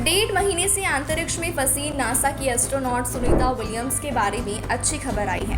डेढ़ महीने से अंतरिक्ष में फंसी नासा की एस्ट्रोनॉट सुनीता विलियम्स के बारे में अच्छी खबर आई है।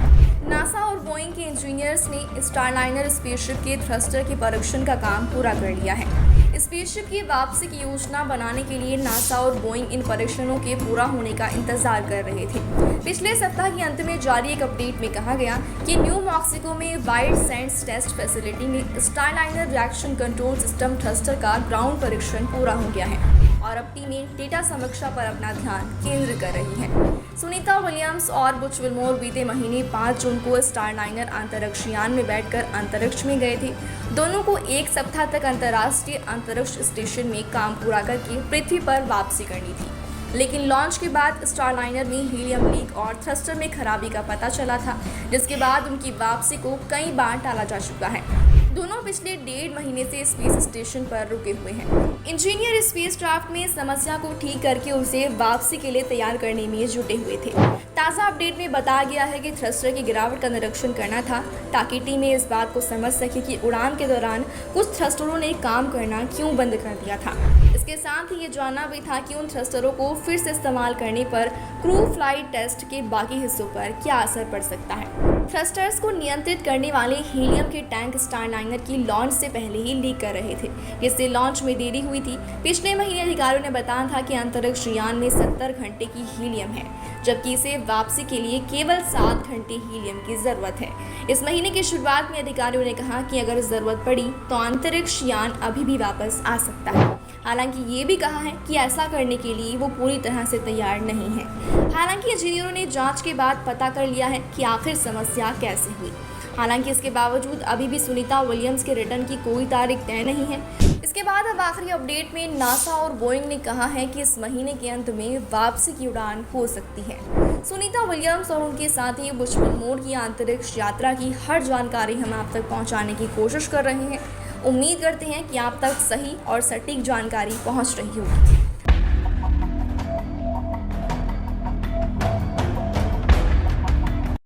नासा और बोइंग के इंजीनियर्स ने स्टारलाइनर स्पेसशिप के थ्रस्टर के परीक्षण का काम पूरा कर लिया है। स्पेसशिप की वापसी की योजना बनाने के लिए नासा और बोइंग इन परीक्षणों के पूरा होने का इंतजार कर रहे थे। पिछले सप्ताह के अंत में जारी एक अपडेट में कहा गया कि न्यू मैक्सिको में वाइड सैंड्स टेस्ट फैसिलिटी में Starliner reaction control system thruster का ग्राउंड परीक्षण पूरा हो गया है और अब टीमें डेटा समीक्षा पर अपना ध्यान केंद्रित कर रही है। सुनीता विलियम्स और बुच विल्मोर बीते महीने 5 जून को स्टारलाइनर अंतरिक्ष यान में बैठकर अंतरिक्ष में गए थे। दोनों को एक सप्ताह तक अंतर्राष्ट्रीय अंतरिक्ष स्टेशन में काम पूरा करके पृथ्वी पर वापसी करनी थी, लेकिन लॉन्च के बाद स्टारलाइनर में हीलियम लीक और थ्रस्टर में खराबी का पता चला था, जिसके बाद उनकी वापसी को कई बार टाला जा चुका है। दोनों पिछले 1.5 महीने से स्पेस स्टेशन पर रुके हुए हैं। इंजीनियर स्पेसक्राफ्ट में समस्या को ठीक करके उसे वापसी के लिए तैयार करने में जुटे हुए थे। ताज़ा अपडेट में बताया गया है कि थ्रस्टर की गिरावट का निरीक्षण करना था ताकि टीमें इस बात को समझ सके कि उड़ान के दौरान कुछ थ्रस्टरों ने काम करना क्यों बंद कर दिया था। इसके साथ ही ये जानना भी था कि उन थ्रस्टरों को फिर से इस्तेमाल करने पर क्रू फ्लाइट टेस्ट के बाकी हिस्सों पर क्या असर पड़ सकता है। थ्रस्टर्स को नियंत्रित करने वाले हीलियम के टैंक स्टारलाइनर की लॉन्च से पहले ही लीक कर रहे थे, जिससे लॉन्च में देरी हुई थी। पिछले महीने अधिकारियों ने बताया था कि अंतरिक्ष यान में 70 घंटे की हीलियम है, जबकि इसे वापसी के लिए केवल 7 घंटे हीलियम की ज़रूरत है। इस महीने की शुरुआत में अधिकारियों ने कहा कि अगर ज़रूरत पड़ी तो अंतरिक्ष यान अभी भी वापस आ सकता है। हालांकि ये भी कहा है कि ऐसा करने के लिए वो पूरी तरह से तैयार नहीं है। हालांकि इंजीनियरों ने जांच के बाद पता कर लिया है कि आखिर समस्या कैसे हुई। हालांकि इसके बावजूद अभी भी सुनीता विलियम्स के रिटर्न की कोई तारीख तय नहीं है। इसके बाद अब आखिरी अपडेट में नासा और बोइंग ने कहा है कि इस महीने के अंत में वापसी की उड़ान हो सकती है। सुनीता विलियम्स और उनके साथी बुच विल्मोर की अंतरिक्ष यात्रा की हर जानकारी हम आप तक पहुंचाने की कोशिश कर रहे हैं। उम्मीद करते हैं कि आप तक सही और सटीक जानकारी पहुंच रही होगी।